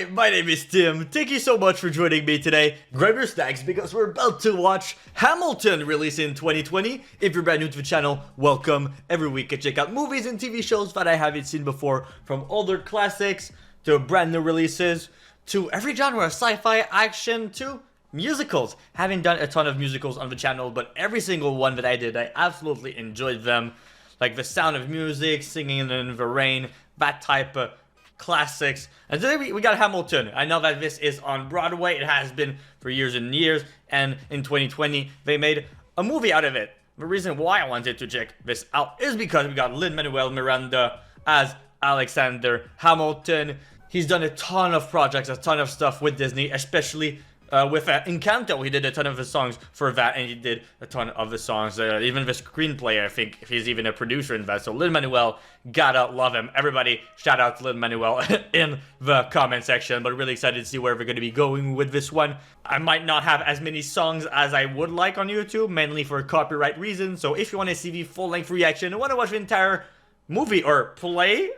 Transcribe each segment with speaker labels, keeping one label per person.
Speaker 1: Hi, my name is Tim. Thank you so much for joining me today. Grab your snacks because we're about to watch Hamilton release in 2020. If you're brand new to the channel, welcome. Every week I check out movies and TV shows that I haven't seen before, from older classics to brand new releases to every genre of sci-fi, action to musicals. Haven't done a ton of musicals on the channel, but every single one that I did, I absolutely enjoyed them. Like The Sound of Music, Singing in the Rain, that type of classics. And today we got Hamilton. I know that this is on Broadway. It has been for years and years. And in 2020, they made a movie out of it. The reason why I wanted to check this out is because we got Lin-Manuel Miranda as Alexander Hamilton. He's done a ton of projects, a ton of stuff with Disney, especially with Encanto. He did a ton of the songs for that, and he did a ton of the songs, even the screenplay. I think he's even a producer in that. So Lin-Manuel, gotta love him. Everybody, shout out to Lin-Manuel in the comment section. But really excited to see where we're going to be going with this one. I might not have as many songs as I would like on YouTube, mainly for copyright reasons. So if you want to see the full-length reaction and want to watch the entire movie or play,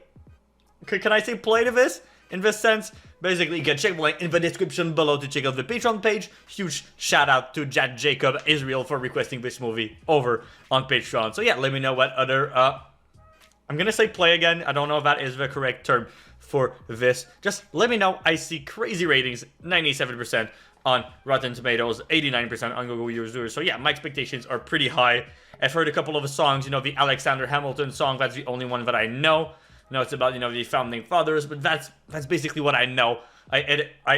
Speaker 1: can I say play to this? In this sense, basically, you can check the link in the description below to check out the Patreon page. Huge shout out to Jack Jacob Israel for requesting this movie over on Patreon. So yeah, let me know what other, I'm gonna say play again. I don't know if that is the correct term for this. Just let me know. I see crazy ratings, 97% on Rotten Tomatoes, 89% on Google users. So yeah, my expectations are pretty high. I've heard a couple of the songs, you know, the Alexander Hamilton song, that's the only one that I know. No, it's about, you know, the founding fathers, but that's basically what I know. I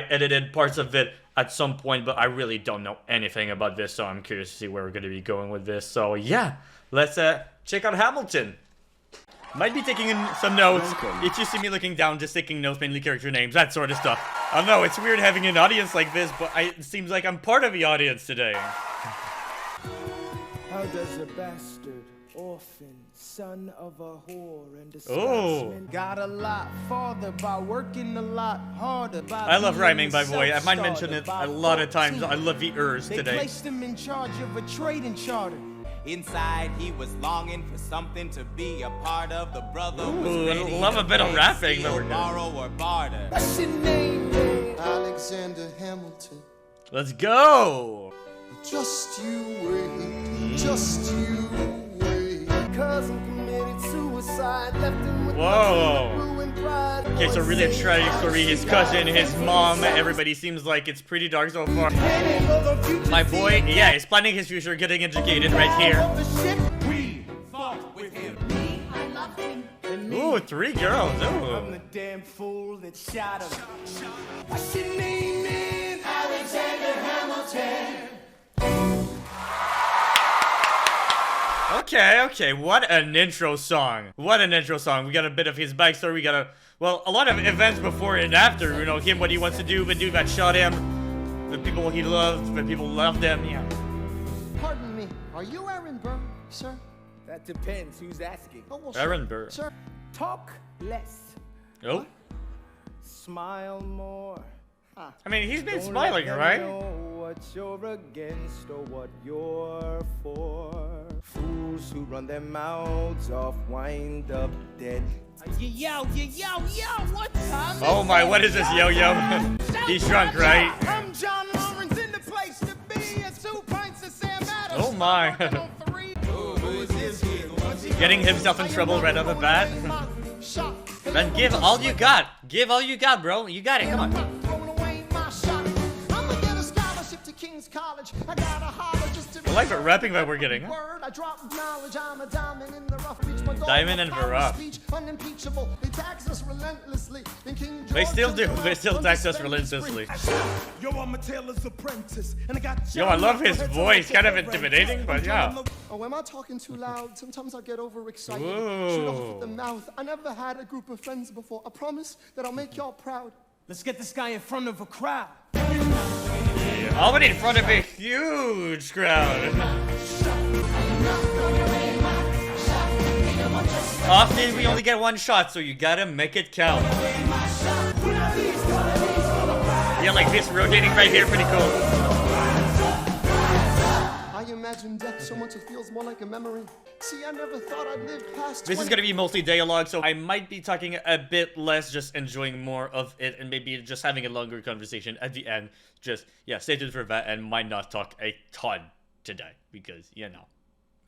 Speaker 1: edited parts of it at some point, but I really don't know anything about this, so I'm curious to see where we're going to be going with this. So yeah, let's check out Hamilton. Might be taking in some notes. If you see me looking down, just taking notes, mainly character names, that sort of stuff. I don't know, it's weird having an audience like this, but it seems like I'm part of the audience today.
Speaker 2: How does a bastard, orphan, son of a whore and a scotsman got a lot farther by working a lot harder?
Speaker 1: I love rhyming, by the way. I might mention it a lot of times. I love the ers today.
Speaker 2: They placed him in charge of a trading charter.
Speaker 3: Inside, he was longing for something to be a part of. The brother
Speaker 1: Ooh,
Speaker 3: was ready
Speaker 1: I love a bit of rapping.
Speaker 3: Steal, borrow or barter.
Speaker 2: What's your name, man? Alexander Hamilton.
Speaker 1: Let's go.
Speaker 2: Just you wait, just you wait. Cousin committed suicide, left him with ruined pride.
Speaker 1: Okay, so really a tragic story. His cousin, his mom, everybody seems like it's pretty dark so far. My boy, yeah, he's planning his future, getting educated right here.
Speaker 3: We fought with him.
Speaker 2: I love him.
Speaker 1: Ooh, 3 girls.
Speaker 2: I'm
Speaker 1: Ooh.
Speaker 2: the damn fool that shot him. What's your name, man? Alexander Hamilton.
Speaker 1: Okay, what an intro song. What an intro song. We got a bit of his backstory. We got a lot of events before and after. You know, him, what he wants to do, the dude that shot him, the people he loved, the people loved him, yeah.
Speaker 4: Pardon me, are you Aaron Burr, sir?
Speaker 2: That depends. Who's asking?
Speaker 4: Oh, well,
Speaker 1: Aaron Burr.
Speaker 4: Sir,
Speaker 2: Talk less.
Speaker 1: Oh,
Speaker 2: Smile more.
Speaker 1: I mean, he's been
Speaker 2: Don't
Speaker 1: smiling,
Speaker 2: let them
Speaker 1: right?
Speaker 2: know what you're against or what you're for. Fools who run their mouths off wind up dead. Yo, what's up?
Speaker 1: Oh my, what is this yo-yo? He's drunk, right?
Speaker 2: I'm John Lawrence in the place to be. A 2 pints of Sam Adams.
Speaker 1: Oh my. Getting himself in trouble right off the bat. Then give all you got. Give all you got, bro. You got it, come on. I like the rapping that we're getting. Diamond and the rough. They still do. They still tax us relentlessly.
Speaker 2: Yo, I'm a tailor's apprentice, and I got
Speaker 1: Yo, I love his voice. Kind of intimidating, but yeah.
Speaker 4: oh, am I talking too loud? Sometimes I get overexcited.
Speaker 1: Whoa.
Speaker 4: Shoot off at the mouth. I never had a group of friends before. I promise that I'll make y'all proud.
Speaker 2: Let's get this guy in front of a crowd.
Speaker 1: Already in front of a huge crowd. Often we only get one shot, so you gotta make it count. Yeah, like this rotating right here, pretty cool.
Speaker 4: I imagine death so much it feels more like a memory. See, I never thought I'd live past
Speaker 1: This is gonna be mostly dialogue, so I might be talking a bit less, just enjoying more of it, and maybe just having a longer conversation at the end. Just, yeah, stay tuned for that, and might not talk a ton today, because, you know,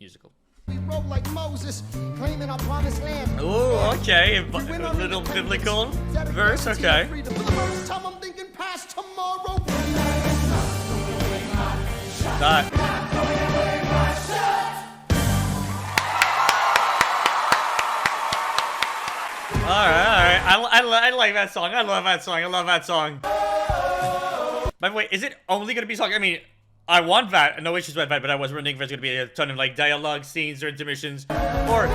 Speaker 1: musical.
Speaker 4: We rode like Moses, claiming our promised land.
Speaker 1: Oh, okay, a little biblical verse, okay.
Speaker 4: For the first time I'm thinking past tomorrow.
Speaker 1: That. Alright. I like that song. I love that song. I love that song. By the way, is it only gonna be song? I mean, I want that. No issues with that, but I was wondering if there's gonna be a ton of like dialogue scenes or intermissions, or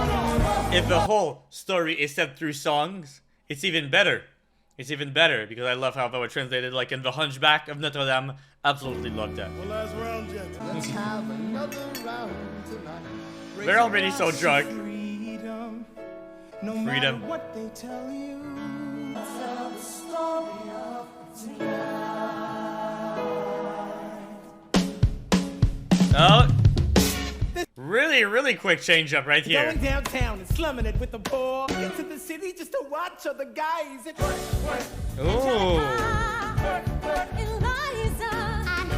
Speaker 1: if the whole story is set through songs. It's even better. It's even better because I love how that was translated like in The Hunchback of Notre Dame. Absolutely love that.
Speaker 4: One last round, gents. Let's have another round tonight.
Speaker 1: They're already so drunk.
Speaker 3: Freedom. No
Speaker 1: Freedom.
Speaker 3: matter what they tell you.
Speaker 5: Tell the story of
Speaker 1: Oh, really quick change up right here.
Speaker 3: Going downtown and slumming it with the poor. Into the city just to watch other guys.
Speaker 1: Ooh,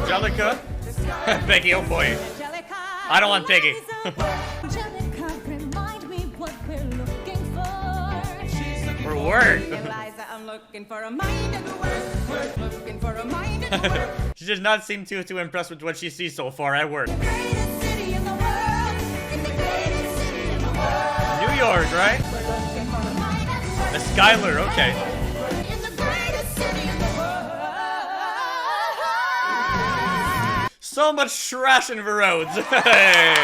Speaker 1: Angelica, Peggy, oh boy. I don't want Peggy. For work.
Speaker 5: I'm looking for a mind at work. Looking for a mind at work.
Speaker 1: She does not seem too impressed with what she sees so far at work.
Speaker 5: The greatest city in the world. In the greatest city in the world.
Speaker 1: New York, right?
Speaker 5: Looking for a mind at work.
Speaker 1: The Skylar, okay.
Speaker 5: In the greatest city in the world.
Speaker 1: So much trash in the roads. Hey.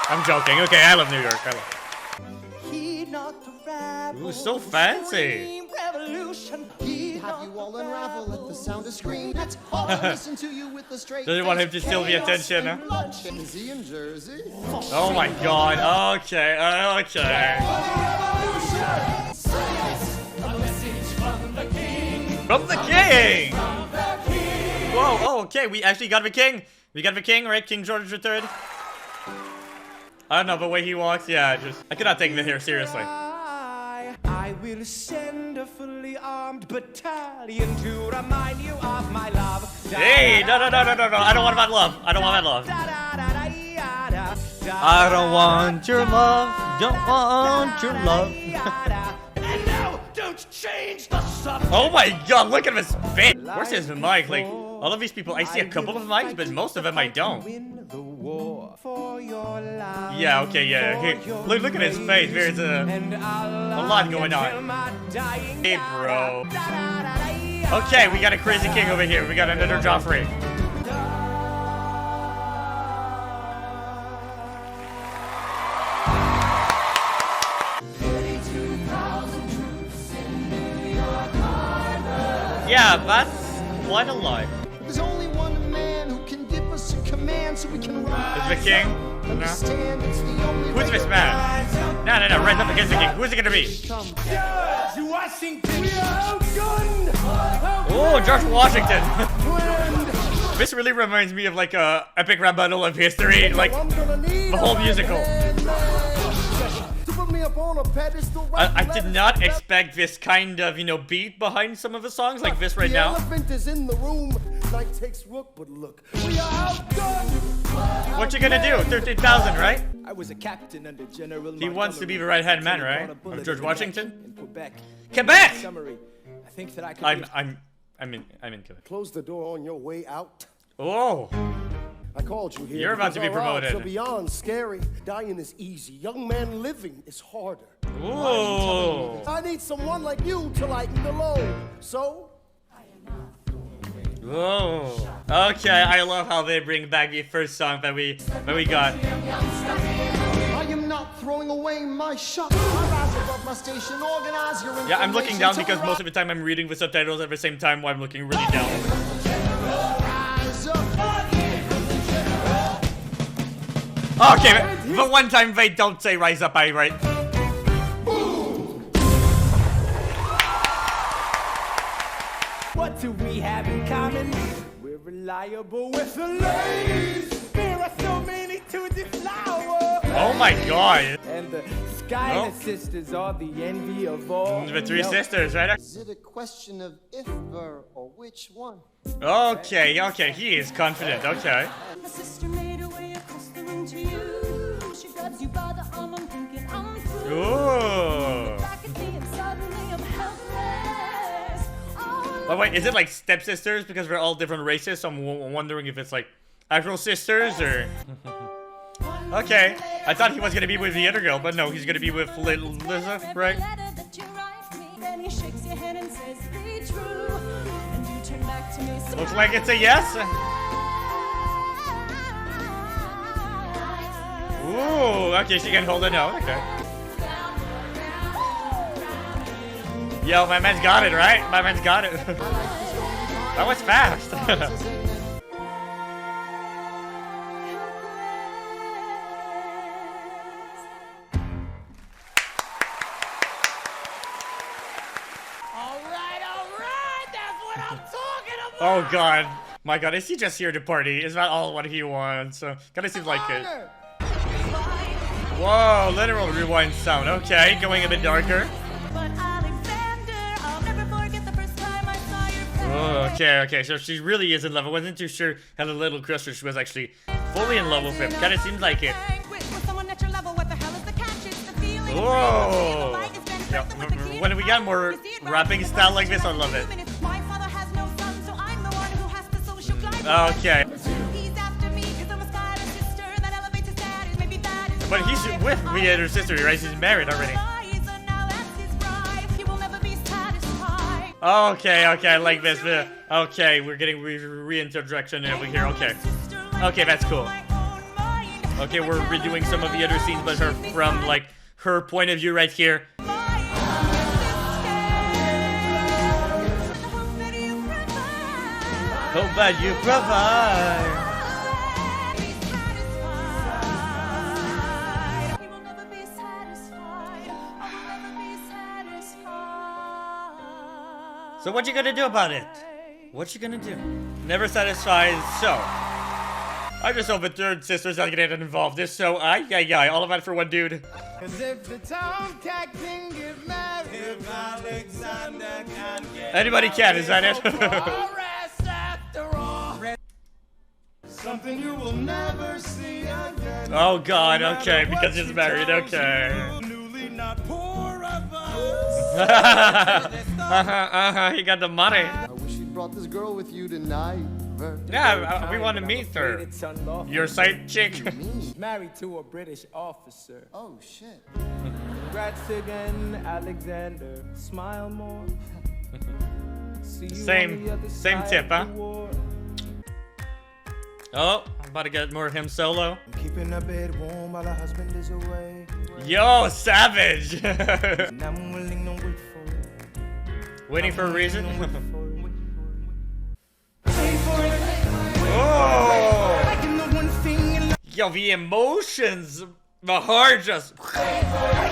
Speaker 1: I'm joking. Okay, I love New York. I love. Ooh, so fancy.
Speaker 4: He'd have you all unravel at the sound of scream. That's all I listen to you with the straight.
Speaker 1: Does he want him to steal the attention? Huh?
Speaker 4: Is he in Jersey?
Speaker 1: Oh my god. Okay. Okay. From the king. Whoa. Oh, okay. We actually got the king. We got the king, right? King George III. I don't know, the way he walks, yeah, I cannot take the hair seriously.
Speaker 3: I will send a fully armed battalion to remind you of my love.
Speaker 1: Hey, no. I don't want that love. I don't want that love. I don't want your love. Don't want your love.
Speaker 3: And now, don't change the subject.
Speaker 1: Oh my god, look at this fit. Where's his mic? Like, all of these people, I see a couple of mics, but most of them I don't. Yeah, okay, yeah. Here, look at his face. There's a lot going on. Hey, bro. Okay, we got a crazy king over here. We got another Joffrey. Yeah, that's quite a lot.
Speaker 4: There's only one man who can give us a command so we can rise.
Speaker 1: Is the king? No.
Speaker 4: Understand it's the only
Speaker 1: Who's this man? No, rise up against the king. Who's it gonna be?
Speaker 3: George Washington.
Speaker 1: Oh, George Washington. This really reminds me of like a epic rap battle of history, like the whole musical. I did not expect this kind of, beat behind some of the songs like this right now.
Speaker 4: Elephant is in the room. Night takes rook, but look, we are outgunned.
Speaker 1: What you gonna do? 13,000, right?
Speaker 3: I was a captain under General.
Speaker 1: He wants to be the right-hand man, right? Of George Washington?
Speaker 3: In Quebec.
Speaker 1: Quebec!
Speaker 3: Summary. I think that I could
Speaker 1: I'm in Quebec.
Speaker 4: Close the door on your way out.
Speaker 1: Oh.
Speaker 4: I called you here.
Speaker 1: You're about to be
Speaker 4: because our odds
Speaker 1: promoted.
Speaker 4: are beyond scary. Dying is easy. Young man living is harder.
Speaker 1: Ooh.
Speaker 4: I need someone like you to lighten the load. So.
Speaker 1: Whoa. Okay, I love how they bring back the first song that we got.
Speaker 4: I am not throwing away my shot. I rise above my station, organize your
Speaker 1: Yeah, I'm looking
Speaker 4: information
Speaker 1: down because most of the time I'm reading the subtitles at the same time while I'm looking really down.
Speaker 4: Rise up.
Speaker 1: Okay, the one time they don't say rise up, I right.
Speaker 3: What do we have in common? We're reliable with the ladies. We're
Speaker 2: are so many to the flower.
Speaker 1: Oh my god.
Speaker 2: And the Skylar sisters are the envy of all.
Speaker 1: The three sisters, right?
Speaker 4: Is it a question of if or which one?
Speaker 1: Okay, okay, he is confident, okay.
Speaker 5: My sister made her way across the room to you. She grabs you by the arm, I'm thinking I'm through.
Speaker 1: Ooh.
Speaker 5: Back at me and suddenly I'm helpless. Oh,
Speaker 1: Oh wait, is it like stepsisters because we're all different races? So I'm wondering if it's like actual sisters or... Okay, I thought he was gonna be with the other girl, but no, he's gonna be with Liza, right?
Speaker 5: Then he shakes your hand and says, be true. And you turn back to me.
Speaker 1: Looks like it's a yes. Ooh, okay, she can hold a no, okay. Yo, my man's got it, right? My man's got it. That was fast. Oh god. My god, is he just here to party? Is that all what he wants? Kinda seems like it. Whoa, literal rewind sound. Okay, going a bit darker.
Speaker 5: But Alexander, I'll never forget the first time I saw your face.
Speaker 1: Oh, okay, okay, so she really is in love. I wasn't too sure had a little crush or she was actually fully in love with him. Kinda seems like it. Whoa! Yeah, when we got more rapping style like this, I love it. Okay. But he's with the other sister, right? He's married already. Okay, okay, I like this. Okay, we're getting reintroduction over here. Okay. Okay, that's cool. Okay, we're redoing some of the other scenes, but her from, like, her point of view right here. Hope that you provide. So what you gonna do about it? What you gonna do? Never satisfied, so. I just hope the third sister's not gonna get involved. If so, yeah, all of that for one dude.
Speaker 2: Cause if the tomcat can get married, if Alexander can get
Speaker 1: Anybody can, is that it?
Speaker 2: Something you will never see again.
Speaker 1: Oh god, okay, because he's married, okay.
Speaker 2: Newly not poor of
Speaker 1: He got the money.
Speaker 4: I wish you brought this girl with you tonight.
Speaker 1: Yeah, we want to meet her. Your side chick.
Speaker 2: Married to a British officer.
Speaker 4: Oh shit.
Speaker 2: Congrats again, Alexander. Smile more. See you
Speaker 1: Same-
Speaker 2: on the other
Speaker 1: same
Speaker 2: side
Speaker 1: tip,
Speaker 2: of the
Speaker 1: huh?
Speaker 2: war.
Speaker 1: Oh, I'm about to get more of him solo.
Speaker 2: I'm keeping the bed warm while her husband is away.
Speaker 1: Yo, savage!
Speaker 2: And I'm willing to wait for it.
Speaker 1: Waiting for a reason?
Speaker 2: Wait for it.
Speaker 1: Oh!
Speaker 2: Like in the one thing in life.
Speaker 1: Yo, the emotions, the heart just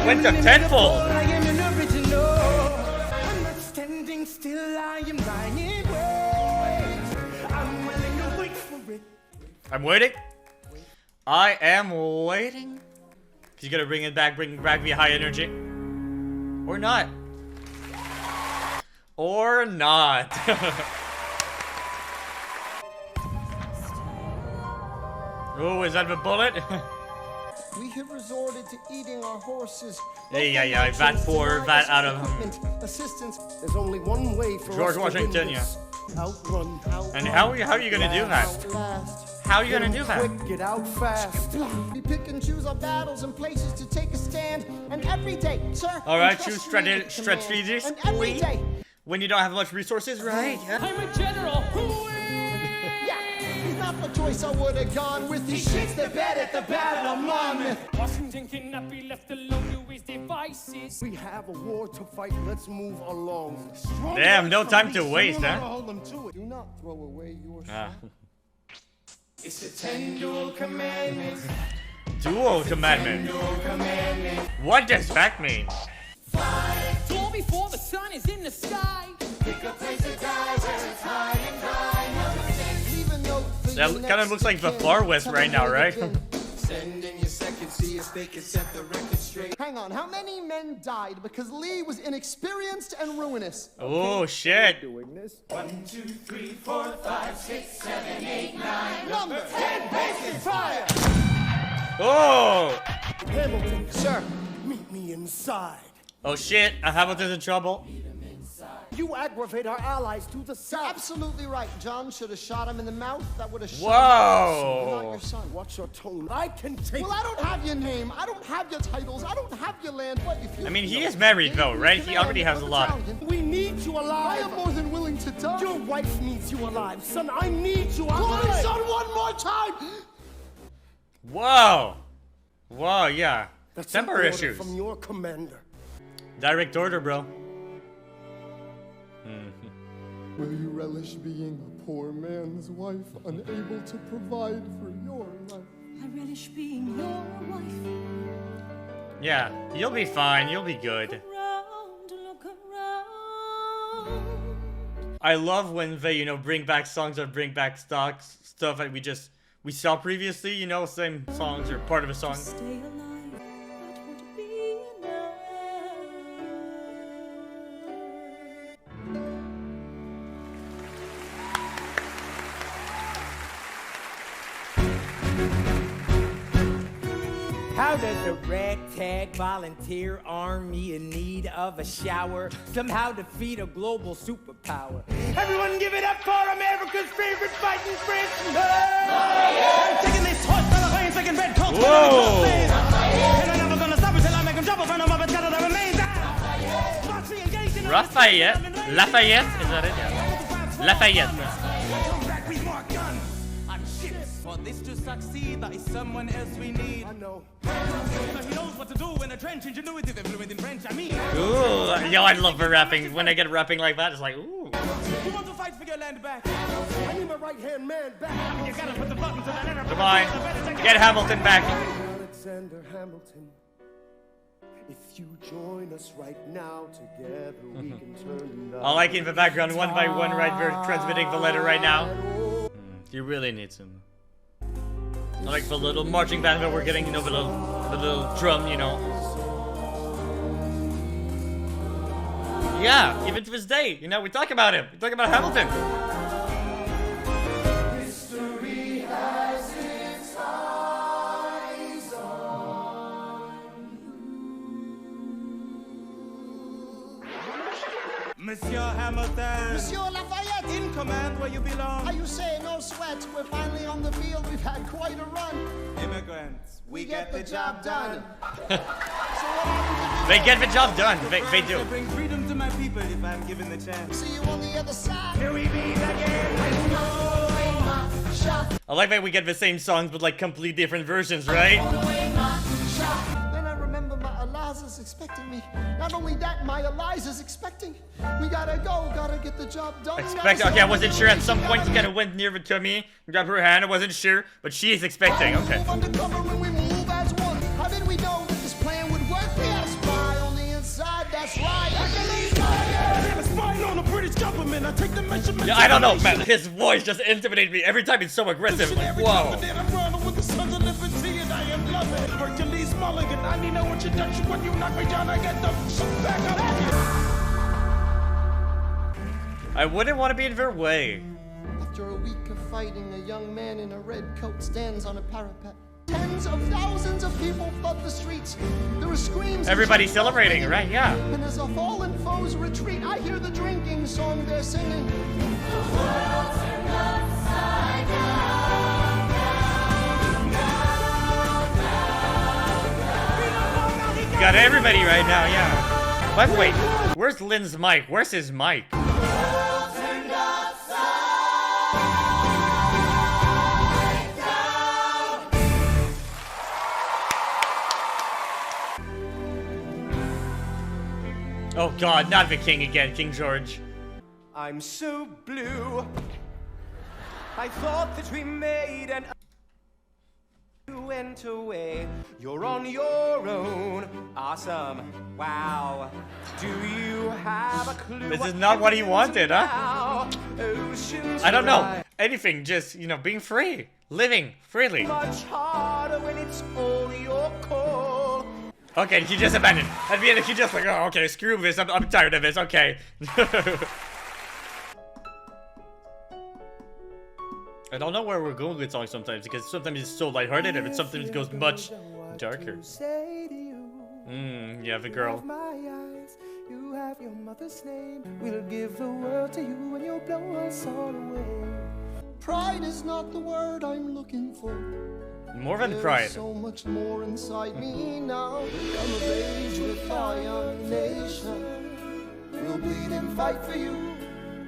Speaker 1: went to tenfold.
Speaker 2: I am an original. I'm not standing still, I am lying ways. I'm willing to wait for it.
Speaker 1: I'm waiting. I am waiting. He's gonna bring it back, bring back the high energy. Or not. Or not. Oh, is that the bullet?
Speaker 4: We have resorted to eating our horses.
Speaker 1: Yeah, that pour that out of him.
Speaker 4: Assistance. There's only one way for
Speaker 1: George
Speaker 4: us
Speaker 1: Washington,
Speaker 4: to win
Speaker 1: yeah.
Speaker 4: this. Outrun.
Speaker 1: And how are you gonna do that?
Speaker 4: Outlast.
Speaker 1: How are you gonna do that?
Speaker 2: Quick, get out fast.
Speaker 4: We pick and choose our battles and places to take a stand. And every day, sir.
Speaker 1: All right,
Speaker 4: entrust
Speaker 1: choose
Speaker 4: me with command.
Speaker 1: strategies,
Speaker 4: And every
Speaker 1: please.
Speaker 4: day.
Speaker 1: When you don't have much resources, right?
Speaker 5: I'm a general.
Speaker 4: Yeah, he's not the choice I would have gone with. He shits the bed at the Battle of Monmouth.
Speaker 5: Washington cannot be left alone to his devices.
Speaker 4: We have a war to fight. Let's move along.
Speaker 1: Damn, no time to waste, huh?
Speaker 4: Hold them to it. Do not throw away your
Speaker 1: Ah.
Speaker 2: It's the 10 dual commandments.
Speaker 1: Dual commandment. What does that mean?
Speaker 5: Duel before the sun is in the sky.
Speaker 4: Leave a note for
Speaker 1: That kind of looks like the Far West right now, right?
Speaker 2: Send in your second, see if they can set the record straight.
Speaker 4: Hang on, how many men died because Lee was inexperienced and ruinous?
Speaker 1: Oh shit.
Speaker 2: Doing this.
Speaker 3: 1, 2, 3, 4, 5, 6, 7, 8, 9.
Speaker 4: Number 10, basic fire!
Speaker 1: Oh.
Speaker 3: Hamilton, sir, meet me inside.
Speaker 1: Oh shit. Hamilton's in trouble.
Speaker 3: You aggravate our allies to the south.
Speaker 4: Absolutely right. John should have shot him in the mouth. That would have shot
Speaker 1: Whoa.
Speaker 4: him. Not your son.
Speaker 3: Watch your tone. I can take.
Speaker 4: Well, I don't have your name. I don't have your titles. I don't have your land. What if you?
Speaker 1: I mean, he is married though, right? He already has a lot.
Speaker 3: We need you
Speaker 4: I
Speaker 3: alive.
Speaker 4: am more than willing to die.
Speaker 3: Your wife needs you alive, son. I need you
Speaker 4: Call me
Speaker 3: alive.
Speaker 4: son one more time.
Speaker 1: Whoa. Whoa, yeah.
Speaker 3: That's an
Speaker 1: Temper
Speaker 3: order
Speaker 1: issues.
Speaker 3: from your commander.
Speaker 1: Direct order, bro.
Speaker 4: Will you relish being a poor man's wife, unable to provide for your life?
Speaker 5: I relish being your wife.
Speaker 1: Yeah, you'll be fine. You'll be good.
Speaker 5: Look around.
Speaker 1: I love when they, you know, bring back songs or bring back stuff that we saw previously, you know, same songs or part of a song.
Speaker 5: Stay alive. That would be enough.
Speaker 6: How does a ragtag volunteer army in need of a shower somehow defeat a global superpower? Everyone give it up for America's favorite fighting Frenchman! Taking this horse by the veins, making red coats.
Speaker 1: Whoa!
Speaker 6: And I'm never gonna stop until I make him jump from the Muppets out of the remains.
Speaker 1: Lafayette? Lafayette? Is that it? Yeah. Lafayette.
Speaker 6: Back with more guns. I'm shit. For this to succeed, there is someone else we need.
Speaker 3: I know.
Speaker 6: He knows what to do in a trench. Ingenuity, they're fluent in French. I mean,
Speaker 1: Ooh, yo, I love her rapping. When I get rapping like that, it's like, ooh.
Speaker 6: who wants to fight for your land back?
Speaker 3: I need my right-hand man back.
Speaker 6: You gotta put the button to the letter.
Speaker 1: Come on, get Hamilton back.
Speaker 3: Alexander Hamilton, if you join us right now, together we can turn the
Speaker 1: I like in the background, one by one, right? We're transmitting the letter right now. You really need some. I like the little marching band that we're getting, you know, the little drum, you know. Yeah, even to this day, you know, we talk about him. We talk about Hamilton.
Speaker 4: History has its eyes on
Speaker 6: Monsieur Hamilton.
Speaker 4: Monsieur Lafayette.
Speaker 6: In command where you belong.
Speaker 4: Are you saying no sweat? We're finally on the field. We've had quite a run.
Speaker 6: Immigrants,
Speaker 4: We get the job done. So what are
Speaker 1: They get the job done. They do.
Speaker 6: I bring freedom to my people if I'm given the chance.
Speaker 4: See you on the other side.
Speaker 6: Here we meet again.
Speaker 1: I like that we get the same songs, but like completely different versions, right?
Speaker 4: Then I remember my Eliza's expecting me. Not only that, my Eliza's expecting. We gotta go, gotta get the job done.
Speaker 1: Okay, I wasn't sure. At some point, you kind of went near to me, grabbed her hand. I wasn't sure, but she is expecting. Okay.
Speaker 4: Move undercover and we move as one. How did we know that this plan would work? We had a spy on the inside, that's right.
Speaker 3: On the British government, I take the measurements.
Speaker 1: Yeah, I don't know, man. His voice just intimidates me every time. It's so aggressive. Like, whoa.
Speaker 3: I'm running with the sons of liberty and I am loving. Hercules Mulligan, I need no introduction. When you knock me down, I get the back out of here.
Speaker 1: I wouldn't want to be in their way.
Speaker 4: After a week of fighting, a young man in a red coat stands on a parapet. Tens of thousands of people flood the streets. There are screams.
Speaker 1: Everybody's celebrating, right? Yeah.
Speaker 4: And as our fallen foes retreat, I hear the drinking song they're singing.
Speaker 1: You got everybody right now, yeah. But wait, where's Lynn's mic? Where's his mic? Oh god, not the king again, King George.
Speaker 3: I'm so blue. I thought that we made an. You went away. You're on your own. Awesome. Wow. Do you have a clue?
Speaker 1: This is not what he wanted, huh?
Speaker 3: Oceans
Speaker 1: I don't know.
Speaker 3: rise.
Speaker 1: anything, just, you know, being free. Living freely.
Speaker 2: Much harder when it's all your call.
Speaker 1: Okay, he just abandoned. At the end, he just like, oh, okay, screw this. I'm tired of this. Okay. I don't know where we're going with songs sometimes, because sometimes it's so lighthearted and sometimes it goes much darker. Yeah, the girl.
Speaker 2: You have your mother's name. We'll give the world to you and you'll blow us all away.
Speaker 4: Pride is not the word I'm looking for.
Speaker 1: More than pride.
Speaker 4: There's so much more inside me now. Come of age with our young nation. We'll bleed and fight for you.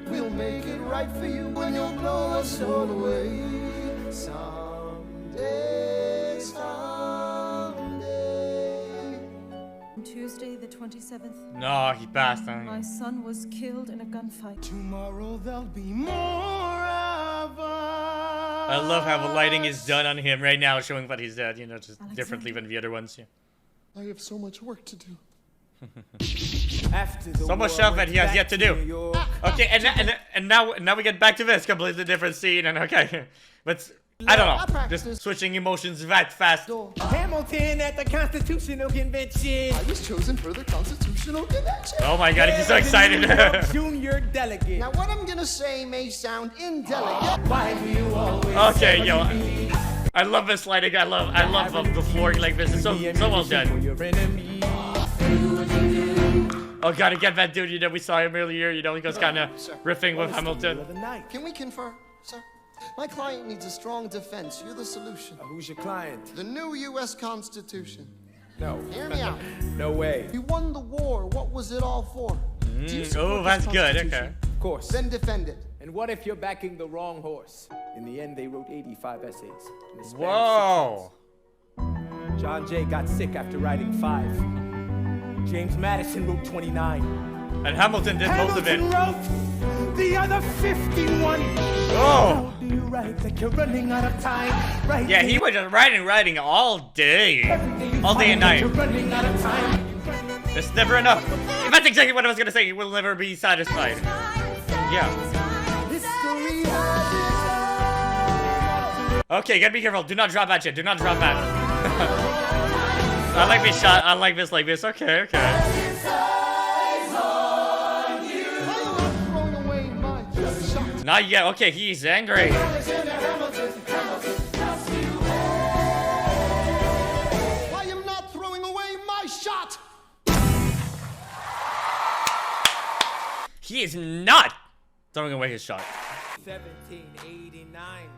Speaker 4: We'll make it right for you when you'll blow us all away. Someday, someday.
Speaker 5: On Tuesday, the 27th,
Speaker 1: No, he passed.
Speaker 5: my son was killed in a gunfight.
Speaker 2: Tomorrow there'll be more of us.
Speaker 1: I love how the lighting is done on him right now, showing that he's dead, you know, just differently than the other ones. Yeah.
Speaker 4: I have so much work to do.
Speaker 2: After the
Speaker 1: So much
Speaker 2: war,
Speaker 1: stuff that
Speaker 2: went
Speaker 1: he has
Speaker 2: back
Speaker 1: yet to do.
Speaker 2: New York.
Speaker 1: Okay, and now we get back to this completely different scene, and okay, but I don't know, just switching emotions that fast.
Speaker 6: Hamilton at the Constitutional Convention.
Speaker 4: I was chosen for the Constitutional Convention.
Speaker 1: Oh my god, he's so excited.
Speaker 6: Junior delegate.
Speaker 4: Now, what I'm gonna say may sound indelicate.
Speaker 6: Why do you always
Speaker 1: Okay, yo,
Speaker 6: me?
Speaker 1: I love this lighting. I love the flooring like this. It's so well done.
Speaker 6: Your enemy.
Speaker 1: Oh, gotta get that dude. You know, we saw him earlier. You know, he goes kind of riffing with Hamilton.
Speaker 2: Of the night.
Speaker 4: Can we confer, sir? My client needs a strong defense. You're the solution.
Speaker 2: Who's your client?
Speaker 4: The new U.S. Constitution.
Speaker 2: No.
Speaker 4: Hear me out.
Speaker 2: No way.
Speaker 4: We won the war. What was it all for? Do you
Speaker 1: Oh,
Speaker 4: support
Speaker 1: that's
Speaker 4: this
Speaker 1: good.
Speaker 4: Constitution?
Speaker 1: Okay.
Speaker 2: Of course.
Speaker 4: Then defend it.
Speaker 2: And what if you're backing the wrong horse? In the end, they wrote 85 essays. And they spanned 6
Speaker 1: Whoa.
Speaker 2: months. John Jay got sick after writing 5. James Madison wrote 29.
Speaker 1: And Hamilton did most of it.
Speaker 2: Wrote the other 51.
Speaker 1: Oh.
Speaker 2: How do you write like you're running out of time? Right.
Speaker 1: Yeah, he was just writing all day. All day and night.
Speaker 2: You're running out of time.
Speaker 1: It's never enough. That's exactly what I was gonna say. He will never be satisfied. Yeah.
Speaker 4: History has its
Speaker 1: Okay, gotta be careful. Do not drop that shit. Do not drop that. I like this shot. I like this like this. Okay, okay.
Speaker 4: I am throwing away my shot.
Speaker 1: Not yet. Okay, he's angry.
Speaker 4: I am not throwing away my shot.
Speaker 1: He is not throwing away his shot.
Speaker 6: 1789.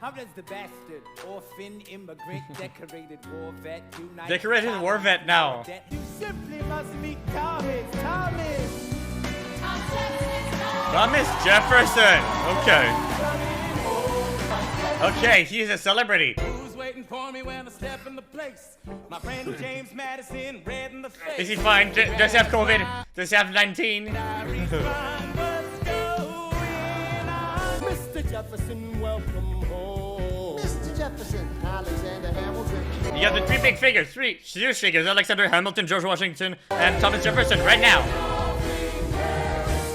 Speaker 6: How does the bastard, orphan, immigrant, decorated war vet unite?
Speaker 1: Decorated war vet now.
Speaker 6: You simply must meet Thomas.
Speaker 1: Thomas Jefferson. Okay. Okay, he's a celebrity.
Speaker 6: Who's waiting for me when I step in the place? My friend James Madison, red in the face.
Speaker 1: Is he fine? Does he have COVID? Does he have 19?
Speaker 2: Mr. Jefferson, welcome home.
Speaker 4: Mr. Jefferson, Alexander Hamilton.
Speaker 1: You got the three big figures, three huge figures: Alexander Hamilton, George Washington, and Thomas Jefferson. Right now.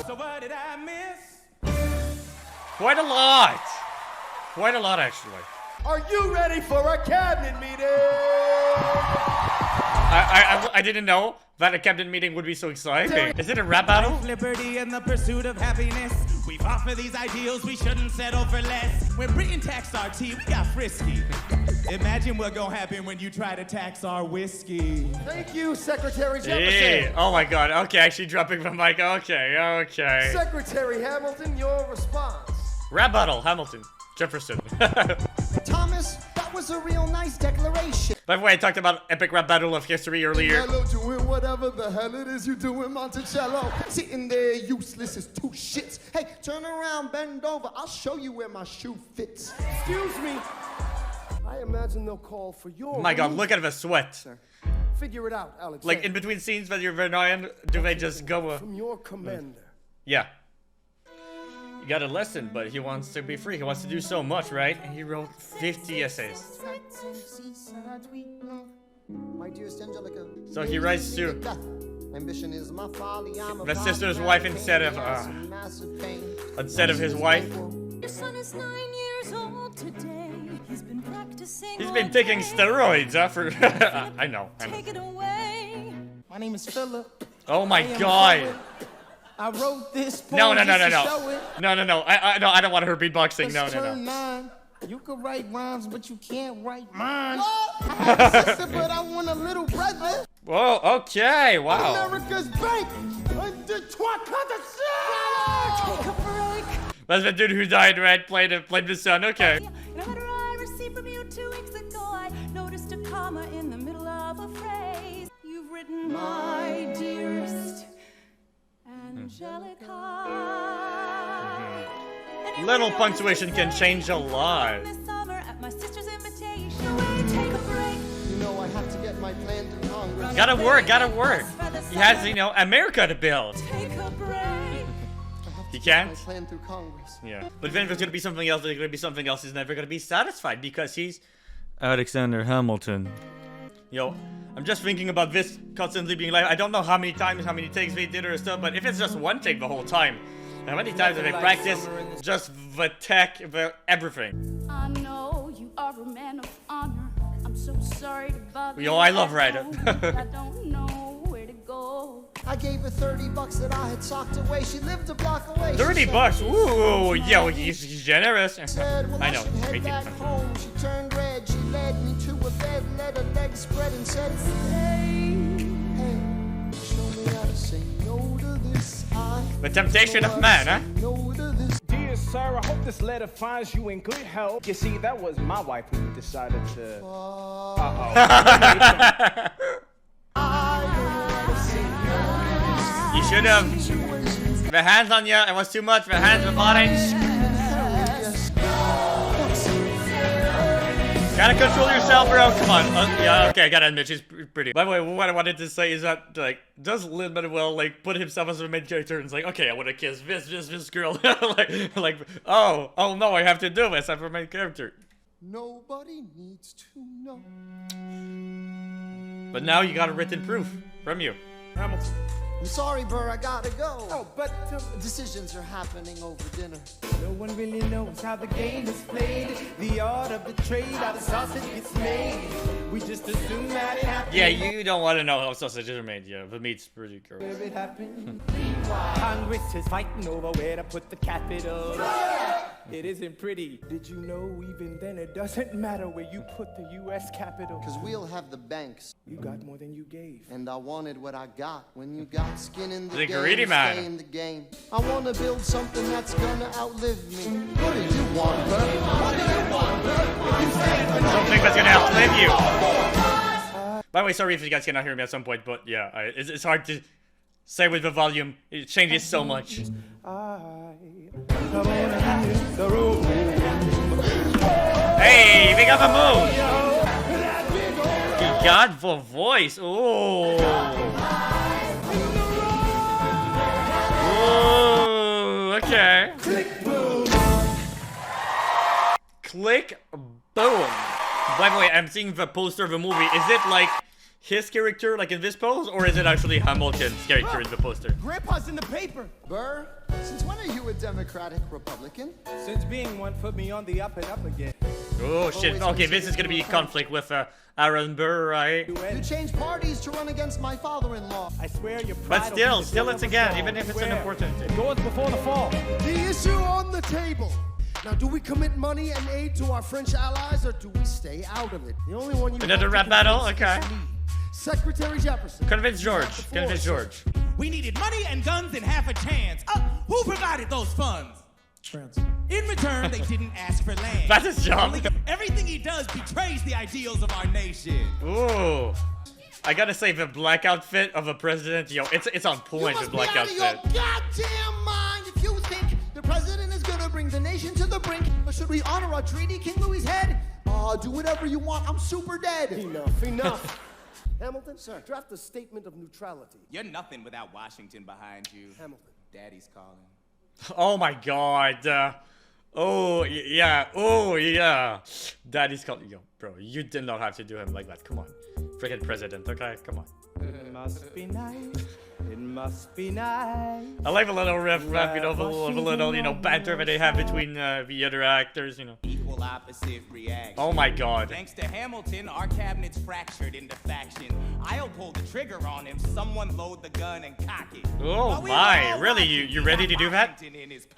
Speaker 6: So what did I miss?
Speaker 1: Quite a lot. Quite a lot, actually.
Speaker 2: Are you ready for a cabinet meeting?
Speaker 1: I didn't know that a cabinet meeting would be so exciting. Is it a rap battle?
Speaker 6: Liberty and the pursuit of happiness. We fought for these ideals, we shouldn't settle for less. When Britain taxed our tea, we got frisky. Imagine what gonna happen when you try to tax our whiskey.
Speaker 2: Thank you, Secretary Jefferson.
Speaker 1: Hey, oh my god. Okay, actually dropping the mic. Okay, okay.
Speaker 2: Secretary Hamilton, your response.
Speaker 1: Rap battle, Hamilton, Jefferson.
Speaker 4: Thomas, that was a real nice declaration.
Speaker 1: By the way, I talked about epic rap battle of history earlier.
Speaker 4: Hello, doing whatever the hell it is you doing, Monticello. Sitting there useless as two shits. Hey, turn around, bend over. I'll show you where my shoe fits.
Speaker 2: Excuse me. I imagine they'll call for your
Speaker 1: My god, look at the sweat.
Speaker 2: Sir. Figure it out, Alex.
Speaker 1: Like in between scenes that you're annoying, do they just go?
Speaker 2: From your commander.
Speaker 1: Yeah. He got a lesson, but he wants to be free. He wants to do so much, right? And he wrote 50 essays.
Speaker 4: My dearest Angelica.
Speaker 1: So he writes to
Speaker 4: Ambition is my folly. I'm
Speaker 1: the sister's wife instead of his wife.
Speaker 5: Your son is 9 years old today. He's been practicing.
Speaker 1: He's been taking steroids after. I know.
Speaker 5: Take it away.
Speaker 6: My name is Philip.
Speaker 1: Oh my god.
Speaker 6: I wrote this poem
Speaker 1: No.
Speaker 6: just to show it.
Speaker 1: No. I don't want her beatboxing. No.
Speaker 6: Turn 9. You can write rhymes, but you can't write mine. I have a sister, but I want a little brother.
Speaker 1: Whoa, okay, wow.
Speaker 6: America's bank. Under
Speaker 5: Take a break.
Speaker 1: That's the dude who died, right? Played the son, okay.
Speaker 5: In a letter I received from you 2 weeks ago, I noticed a comma in the middle of a phrase. You've written, my dearest Angelica. And
Speaker 1: Little
Speaker 5: you
Speaker 1: punctuation can change a lot.
Speaker 5: This summer at my sister's invitation, away, take a break.
Speaker 4: You know I have to get my plan to Congress.
Speaker 1: Gotta work. He has, America to build.
Speaker 5: Take a break.
Speaker 1: He
Speaker 4: My
Speaker 1: can't?
Speaker 4: plan through Congress.
Speaker 1: Yeah. But then if there's gonna be something else, he's never gonna be satisfied because he's Alexander Hamilton. Yo, I'm just thinking about this constantly being like, I don't know how many takes they did or stuff, but if it's just one take the whole time, how many times have they practiced just the tech, everything?
Speaker 5: I know you are a man of honor. I'm so sorry to bother
Speaker 1: Yo,
Speaker 5: you
Speaker 1: I love
Speaker 5: at
Speaker 1: Ryder.
Speaker 5: home, but I don't know where to go.
Speaker 4: I gave her $30 that I had socked away. She lived a block away. She
Speaker 1: 30
Speaker 4: said-
Speaker 1: bucks, ooh, yo, he's generous.
Speaker 4: Said, well,
Speaker 1: I know,
Speaker 4: should head
Speaker 1: 18.
Speaker 4: back home. She turned red. She led me to a bed, let her legs spread, and said, "Hey, show me how to say no to this.
Speaker 1: The temptation of man, huh?
Speaker 4: No to this.
Speaker 2: Dear sir, I hope this letter finds you in good health. You see, that was my wife who decided to.
Speaker 1: You should have. The hands on you, it was too much. The hands were body. Gotta control yourself, bro. Come on. Yeah, okay, I gotta admit, she's pretty. By the way, what I wanted to say is that, like, does Lin-Manuel, like, put himself as a main character and it's like, okay, I wanna kiss this girl. like, oh no, I have to do this. I'm a main character.
Speaker 4: Nobody needs to know.
Speaker 1: But now you got a written proof from you.
Speaker 2: Hamilton.
Speaker 4: I'm sorry, Burr, I gotta go.
Speaker 2: Oh, but
Speaker 4: Decisions are happening over dinner.
Speaker 6: No one really knows how the game is played. The art of the trade, how the sausage gets made. We just assume that it happened.
Speaker 1: Yeah, you don't want to know how sausages are made. Yeah, the meat's pretty gross.
Speaker 6: Where it happened. Congress is fighting over where to put the capital. It isn't pretty.
Speaker 2: did you know even then it doesn't matter where you put the U.S. capital?
Speaker 4: Cause we'll have the banks.
Speaker 2: You got more than you gave.
Speaker 4: And I wanted what I got. When you got skin in the
Speaker 1: The
Speaker 4: game,
Speaker 1: greedy man.
Speaker 4: stay in the game. I wanna build something that's gonna outlive me. What do you want, Burr? What do you want, Burr?
Speaker 1: Something that's gonna outlive you. By the way, sorry if you guys cannot hear me at some point, but yeah, it's hard to say with the volume. It changes so much. Hey, we got the move. You got the voice. Ooh. Ooh, okay. Click boom. By the way, I'm seeing the poster of the movie. Is it like his character, like in this pose, or is it actually Hamilton's character in the poster?
Speaker 6: Grandpa's in the paper.
Speaker 4: Burr, since when are you a Democratic Republican?
Speaker 6: Since being one put me on the up and up again.
Speaker 1: Oh shit. Okay, this is gonna be a conflict with Aaron Burr, right?
Speaker 4: You changed parties to run against my father-in-law.
Speaker 6: I swear your
Speaker 1: But
Speaker 6: pride will be the
Speaker 1: still
Speaker 6: silver
Speaker 1: it's again,
Speaker 6: song.
Speaker 1: even if it's an
Speaker 6: Swear.
Speaker 1: important thing.
Speaker 6: Yours before the fall.
Speaker 3: The issue on the table. Now, do we commit money and aid to our French allies, or do we stay out of it? The only one you
Speaker 1: Another
Speaker 3: have to
Speaker 1: rap battle?
Speaker 3: convince
Speaker 1: Okay.
Speaker 3: is me. Secretary Jefferson.
Speaker 1: Convince George. Convince George.
Speaker 7: We needed money and guns and half a chance. Who provided those funds? In return, they didn't ask for land.
Speaker 1: That's his job.
Speaker 7: Everything he does betrays the ideals of our nation.
Speaker 1: Ooh. I gotta say, the black outfit of a president, yo, it's on
Speaker 4: You
Speaker 1: point, the
Speaker 4: must be
Speaker 1: black
Speaker 4: out of your
Speaker 1: outfit.
Speaker 4: goddamn mind if you think the president is gonna bring the nation to the brink. Or should we honor our treaty, King Louis's head? Do whatever you want. I'm super dead.
Speaker 3: Enough. Hamilton, sir, draft a statement of neutrality.
Speaker 7: You're nothing without Washington behind you.
Speaker 3: Hamilton.
Speaker 7: Daddy's calling.
Speaker 1: Oh my god. Yeah. Oh, yeah. Daddy's calling. Yo, bro, you did not have to do him like that. Come on. Freaking president, okay? Come on.
Speaker 6: It must be nice. it must be nice.
Speaker 1: I like a little riff, you know, a little, you know, banter that they have between the other actors, you know.
Speaker 7: Equal opposite reaction.
Speaker 1: Oh my god.
Speaker 7: Thanks to Hamilton, our cabinet's fractured into faction. I'll pull the trigger on him, someone load the gun and cock it.
Speaker 1: Oh my, really? You ready to do that?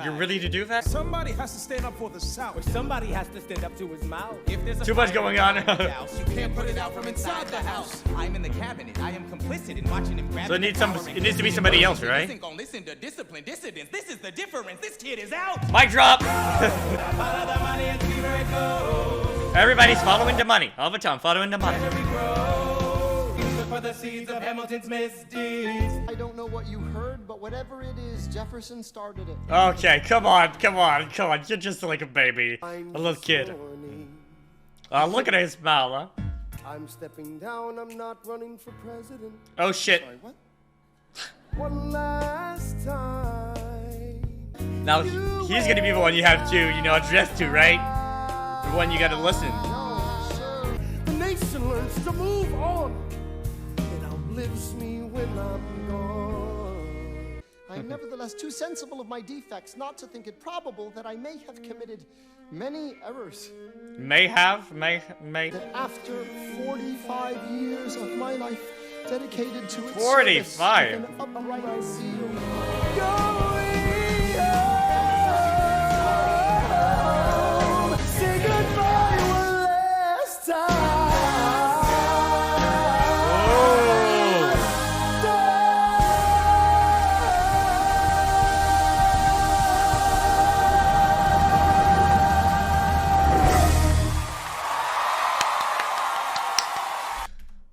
Speaker 1: You're ready to do that?
Speaker 8: Somebody has to stand up for the South.
Speaker 6: Or somebody has to stand up to his mouth.
Speaker 7: If there's a
Speaker 1: Too much
Speaker 7: fire
Speaker 1: going
Speaker 7: in
Speaker 1: on.
Speaker 7: the house, you can't put it out from inside the house. I'm in the cabinet. I am complicit in watching him grab.
Speaker 1: So it needs to be somebody else, right?
Speaker 7: Isn't gonna listen to discipline dissidents. This is the difference. This kid is out.
Speaker 1: Mic drop!
Speaker 7: Follow the money and see where it goes.
Speaker 1: Everybody's following the money. All the time, following the money.
Speaker 7: We grow. Look for the seeds of Hamilton's misdeeds.
Speaker 4: I don't know what you heard, but whatever it is, Jefferson started it.
Speaker 1: Okay, come on. You're just like a baby. A little kid. Look at his smile, huh?
Speaker 3: I'm stepping down, I'm not running for president.
Speaker 1: Oh shit.
Speaker 3: Sorry, what? One last time.
Speaker 1: Now, he's gonna be the one you have to, you know, address to, right? The one you gotta listen.
Speaker 3: No, sir. The nation learns to move on. It outlives me when I'm gone.
Speaker 4: I'm nevertheless too sensible of my defects not to think it probable that I may have committed many errors.
Speaker 1: May.
Speaker 4: That after 45 years of my life dedicated to its
Speaker 1: 45.
Speaker 4: service with an upright zeal.
Speaker 3: Going home. Say goodbye one last time.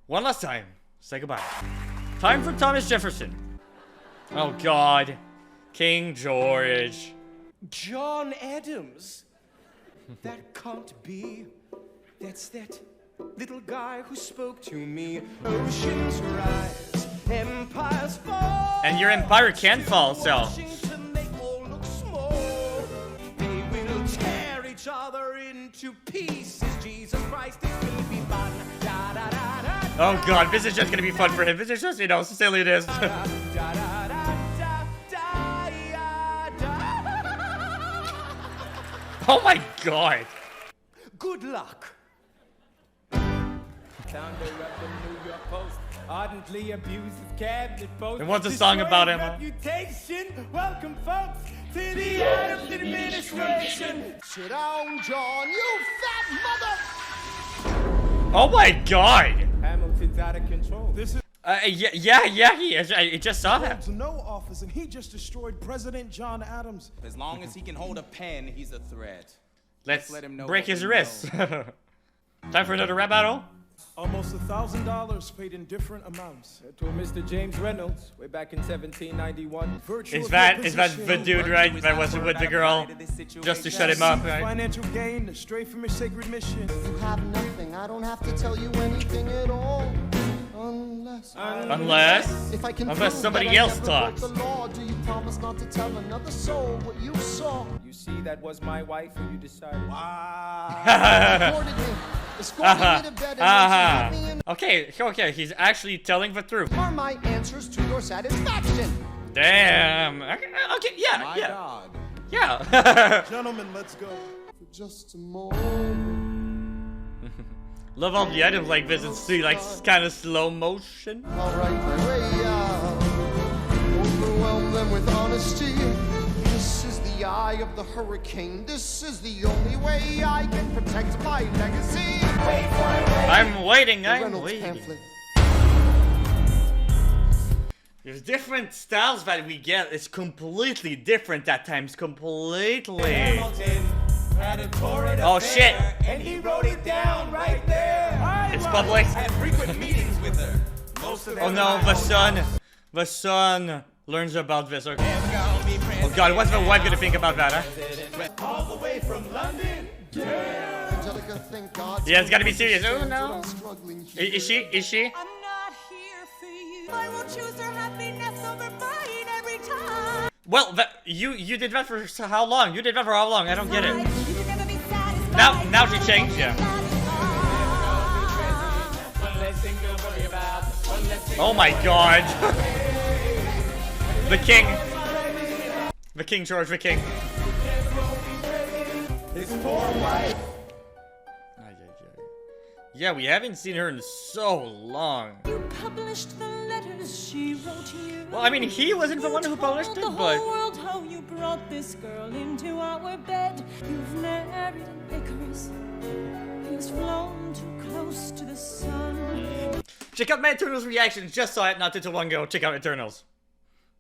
Speaker 1: One last time. Say goodbye. Time for Thomas Jefferson. Oh god. King George.
Speaker 2: John Adams. That can't be. That's that little guy who spoke to me. Oceans rise, empires fall.
Speaker 1: And your empire can fall, so.
Speaker 2: Washington, they all look small. They will tear each other into pieces. Jesus Christ is baby fun. Da, da, da, da.
Speaker 1: Oh god, this is just gonna be fun for him. This is just, you know, silly it is. Oh my god.
Speaker 2: Good luck.
Speaker 6: Founder of the New York Post ardently abuses cabinet post.
Speaker 1: And what's the song about him, huh?
Speaker 6: Reputation. Welcome, folks, to the Adams administration.
Speaker 4: Sit down, John, you fat mother!
Speaker 1: Oh my god.
Speaker 6: Hamilton's out of control.
Speaker 8: This is
Speaker 1: Yeah, he is. I just saw that.
Speaker 8: holds no office, and he just destroyed President John Adams.
Speaker 7: As long as he can hold a pen, he's a threat.
Speaker 1: Let's
Speaker 7: let him know
Speaker 1: break
Speaker 7: what
Speaker 1: his
Speaker 7: we
Speaker 1: wrist. Time for another rap battle?
Speaker 8: Almost $1,000 paid in different amounts.
Speaker 6: To Mr. James Reynolds, way back in 1791.
Speaker 8: Virtue
Speaker 1: Is
Speaker 8: of
Speaker 1: that
Speaker 8: your
Speaker 1: the
Speaker 8: position,
Speaker 1: dude, right? That was with the girl? Just to shut him up, right?
Speaker 8: financial gain straight from your sacred mission.
Speaker 4: You have nothing, I don't have to tell you anything at all.
Speaker 1: Unless
Speaker 4: if I can
Speaker 1: unless
Speaker 4: prove
Speaker 1: somebody
Speaker 4: that I
Speaker 1: else
Speaker 4: never
Speaker 1: talks.
Speaker 4: broke the law, do you promise not to tell another soul what you saw?
Speaker 6: You see, that was my wife who you decided.
Speaker 4: Escorted me to bed and then she hit me in
Speaker 1: Okay, he's actually telling the truth.
Speaker 4: are my answers to your satisfaction.
Speaker 1: Damn. Okay, yeah,
Speaker 7: My
Speaker 1: yeah.
Speaker 7: God.
Speaker 1: Yeah.
Speaker 8: Gentlemen, let's go.
Speaker 4: For just a moment.
Speaker 1: Love all the items like this and see like kind of slow motion.
Speaker 4: I'll write my way out. Overwhelm them with honesty. This is the eye of the hurricane. This is the only way I can protect my legacy. Wait for it.
Speaker 1: I'm waiting.
Speaker 4: The
Speaker 1: I'm
Speaker 4: Reynolds
Speaker 1: waiting.
Speaker 4: pamphlet.
Speaker 1: There's different styles that we get. It's completely different at times. Completely.
Speaker 6: Hamilton had a torrid
Speaker 1: Oh,
Speaker 6: affair,
Speaker 1: shit.
Speaker 6: and he wrote it down right there.
Speaker 1: It's public.
Speaker 7: Had frequent meetings with her. Most of
Speaker 1: Oh no, the son learns about this. Okay. Oh god, what's the wife gonna think about that, huh?
Speaker 6: All the way from London.
Speaker 4: Angelica, thank God.
Speaker 1: Yeah, it's gotta be serious. Oh
Speaker 4: That
Speaker 1: no.
Speaker 4: I'm struggling here.
Speaker 1: Is she?
Speaker 5: I'm not here for you. I will choose her happiness over mine every time.
Speaker 1: Well, you did that for how long? You did that for how long? I don't get it.
Speaker 5: You can never be satisfied.
Speaker 1: Now she changed, yeah. Oh my god. The king. The King George, the king.
Speaker 2: His poor wife.
Speaker 1: Yeah, we haven't seen her in so long.
Speaker 5: You published the letters she wrote you.
Speaker 1: Well, I mean, he wasn't the one who published it,
Speaker 5: the
Speaker 1: but...
Speaker 5: whole world how you brought this girl into our bed. You've married an Icarus. He's flown too close to the sun.
Speaker 1: Check out my Eternals reaction. Just saw it not too long ago. Check out Eternals.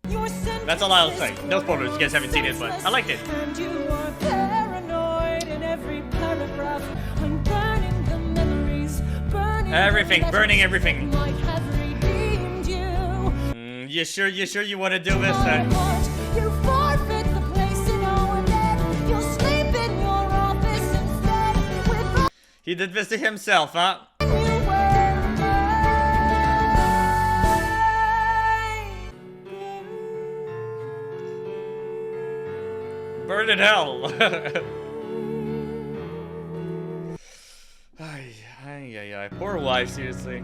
Speaker 5: Your
Speaker 1: That's all I'll say. No spoilers. You guys haven't seen it, but I liked it.
Speaker 5: And you are paranoid in every paragraph. I'm burning the memories.
Speaker 1: Everything, burning everything.
Speaker 5: Might have redeemed you.
Speaker 1: You sure you want to do this?
Speaker 5: You forfeit the place in our bed. You'll sleep in your office instead. With
Speaker 1: He did this to himself, huh?
Speaker 5: you were
Speaker 1: Burn in hell. Ay. Poor wife, seriously.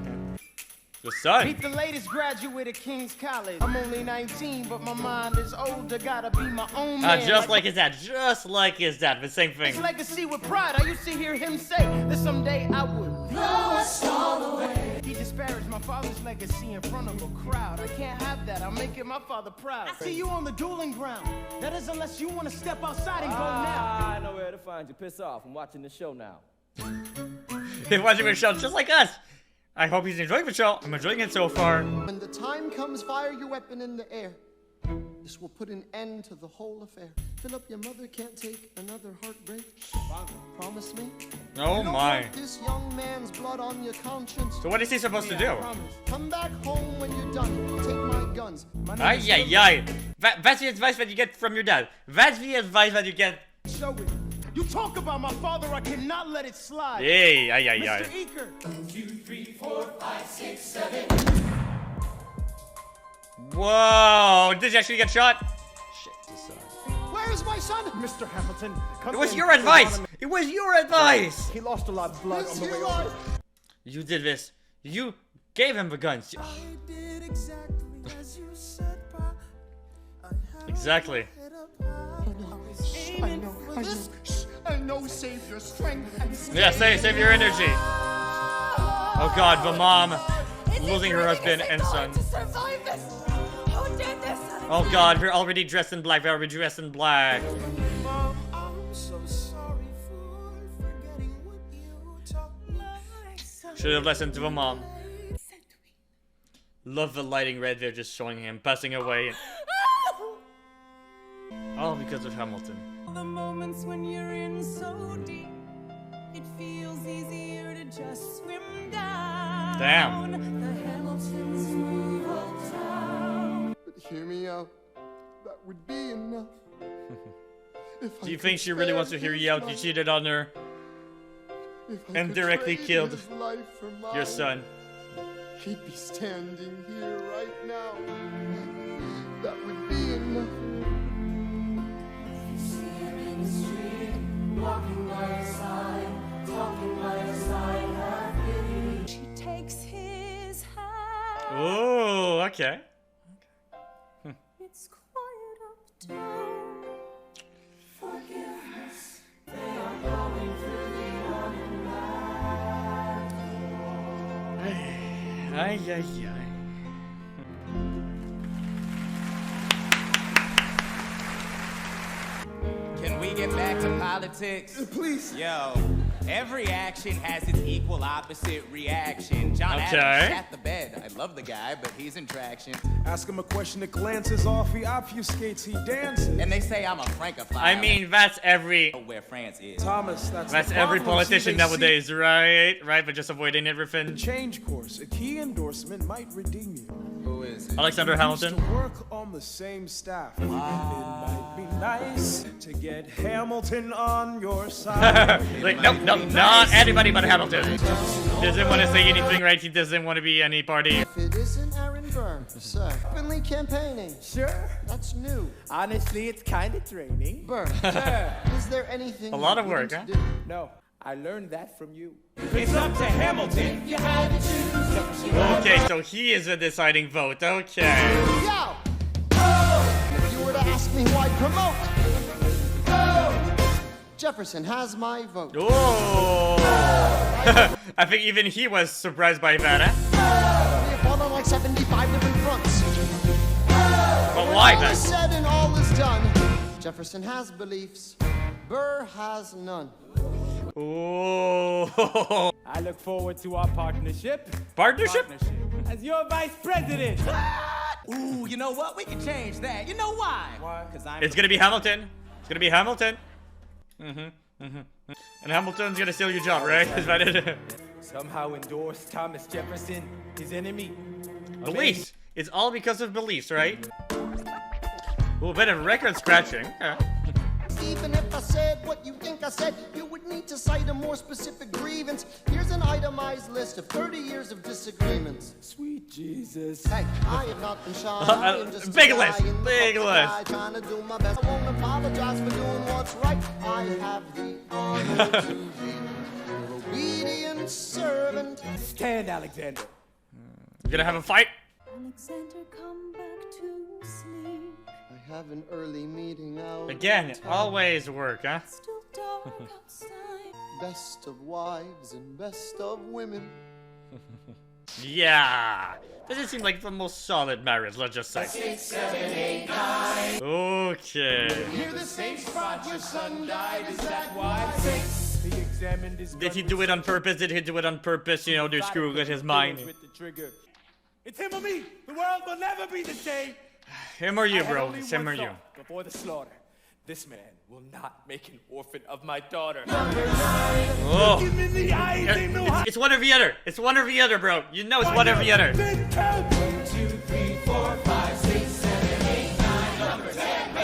Speaker 1: The son.
Speaker 2: Meet the latest graduate of King's College. I'm only 19, but my mind is older. Gotta be my own man.
Speaker 1: Just like his dad. Just like his dad. The same thing.
Speaker 2: His legacy with pride. I used to hear him say that someday I would lost all the way. He disparaged my father's legacy in front of a crowd. I can't have that. I'm making my father proud. I see you on the dueling ground. That is unless you want to step outside and go now.
Speaker 9: I know where to find you. Piss off. I'm watching the show now.
Speaker 1: He's watching the show just like us. I hope he's enjoying the show. I'm enjoying it so far.
Speaker 4: When the time comes, fire your weapon in the air. This will put an end to the whole affair. Philip, your mother can't take another heartbreak. Father, promise me.
Speaker 1: Oh
Speaker 4: You don't
Speaker 1: my.
Speaker 4: want this young man's blood on your conscience.
Speaker 1: So what is he supposed to do?
Speaker 4: Come back home when you're done. Take my guns.
Speaker 1: Ay. That's the advice that you get from your dad. That's the advice that you get.
Speaker 2: Show it. You talk about my father, I cannot let it slide.
Speaker 1: Ay.
Speaker 2: Mr. Eaker.
Speaker 6: 1, 2, 3, 4, 5, 6, 7.
Speaker 1: Whoa. Did you actually get shot? Shit, this sucks.
Speaker 4: Where's my son?
Speaker 8: Mr. Hamilton, come
Speaker 1: It was
Speaker 8: in.
Speaker 1: your advice. It was your advice.
Speaker 8: He lost a lot of blood on the way over.
Speaker 1: You did this. You gave him the guns. Exactly.
Speaker 4: I know, save your strength and
Speaker 1: Yeah, save your energy. Oh god, the mom losing her husband and son. Oh god, we're already dressed in black. We're already dressed in black.
Speaker 2: Mom, I'm so sorry for forgetting what you taught me.
Speaker 1: Should have listened to the mom. Love the lighting red there, just showing him passing away. All because of Hamilton.
Speaker 5: the moments when you're in so deep, it feels easier to just swim down.
Speaker 1: Damn.
Speaker 5: The Hamiltons move uptown.
Speaker 4: But hear me out, that would be enough. If
Speaker 1: Do you
Speaker 4: I
Speaker 1: think
Speaker 4: could
Speaker 1: she really wants to hear
Speaker 4: spare
Speaker 1: you out?
Speaker 4: his
Speaker 1: You
Speaker 4: life,
Speaker 1: cheated on her,
Speaker 4: if I
Speaker 1: and
Speaker 4: could
Speaker 1: directly
Speaker 4: trade
Speaker 1: killed
Speaker 4: his life for
Speaker 1: your
Speaker 4: mine,
Speaker 1: son.
Speaker 4: he'd be standing here right now. That would be enough.
Speaker 5: She takes his hand.
Speaker 1: Oh, okay.
Speaker 5: It's quiet uptown. Forgiveness. They are going through the
Speaker 1: Ay, ay, ay.
Speaker 6: Can we get back to politics?
Speaker 4: Please.
Speaker 6: Yo, every action has its equal opposite reaction. John
Speaker 1: Okay.
Speaker 6: Adams shat the bed. I love the guy, but he's in traction.
Speaker 8: Ask him a question that glances off, he obfuscates, he dances.
Speaker 6: And they say I'm a francophile.
Speaker 1: I mean, that's every
Speaker 6: where France is.
Speaker 8: Thomas, that's the
Speaker 1: every
Speaker 8: problem.
Speaker 1: politician
Speaker 8: See, they
Speaker 1: nowadays, right? Right, but just avoiding everything.
Speaker 8: Change course. A key endorsement might redeem you.
Speaker 6: Who is it?
Speaker 1: Alexander Hamilton.
Speaker 8: To work on the same staff. It might be nice to get Hamilton on your side.
Speaker 1: Like, nope, not anybody but Hamilton. Doesn't want to say anything, right? He doesn't want to be any party.
Speaker 4: If it isn't Aaron Burr, sir. Openly campaigning.
Speaker 2: Sure.
Speaker 4: That's new.
Speaker 2: Honestly, it's kind of draining.
Speaker 4: Burr,
Speaker 2: Sure.
Speaker 4: is there anything
Speaker 1: A lot
Speaker 4: you
Speaker 1: of work,
Speaker 4: wouldn't
Speaker 1: huh?
Speaker 4: do?
Speaker 2: No, I learned that from you.
Speaker 6: It's up to Hamilton.
Speaker 1: Okay, so he is a deciding vote. Okay.
Speaker 4: Yo! me who I'd promote. Jefferson has my vote.
Speaker 1: Oh! I think even he was surprised by that, huh?
Speaker 4: We have fought on like 75 different fronts.
Speaker 1: But why
Speaker 4: All
Speaker 1: then?
Speaker 4: is said and all is done. Jefferson has beliefs. Burr has none.
Speaker 1: Oh!
Speaker 6: I look forward to our partnership.
Speaker 1: Partnership?
Speaker 6: As your vice president.
Speaker 7: Ooh, you know what? We can change that. You know why?
Speaker 8: Why?
Speaker 7: Because I'm.
Speaker 1: It's gonna be Hamilton. It's gonna be Hamilton. And Hamilton's gonna steal your job, right? Is that it?
Speaker 6: Somehow endorse Thomas Jefferson, his enemy.
Speaker 1: Beliefs. It's all because of beliefs, right? Ooh, a bit of record scratching. Okay.
Speaker 4: Even if I said what you think I said, you would need to cite a more specific grievance. Here's an itemized list of 30 years of disagreements.
Speaker 6: Sweet Jesus.
Speaker 4: Hey, I have not been shy. I am just a
Speaker 1: Big
Speaker 4: guy
Speaker 1: list,
Speaker 4: in the
Speaker 1: big
Speaker 4: public
Speaker 1: list.
Speaker 4: eye, trying to do my best. I won't apologize for doing what's right. I have the honor to be your obedient servant.
Speaker 6: Stand, Alexander.
Speaker 1: You gonna have a fight?
Speaker 5: Alexander, come back to sleep.
Speaker 4: I have an early meeting out.
Speaker 1: Again, always work, huh?
Speaker 5: Still dark outside.
Speaker 4: Best of wives and best of women.
Speaker 1: Yeah. Doesn't seem like the most solid marriage, let's just say.
Speaker 2: 6, 7, 8, 9.
Speaker 1: Okay.
Speaker 2: Hear the same spot your son died. Is that why? 6.
Speaker 6: He examined his
Speaker 1: Did he do it on purpose? Did he do it on purpose? You know, to screw with his mind.
Speaker 6: With the trigger. It's him or me. The world will never be the same.
Speaker 1: Him or you,
Speaker 6: I had
Speaker 1: bro?
Speaker 6: only
Speaker 1: It's him
Speaker 6: one
Speaker 1: or you?
Speaker 6: thought before the slaughter. This man will not make an orphan of my daughter.
Speaker 1: Oh.
Speaker 6: Look him in the eyes, ain't no
Speaker 1: It's one or the other. It's one or the other, bro. You know it's one or the other.
Speaker 2: 1, 2, 3, 4, 5, 6, 7, 8, 9. Number 10.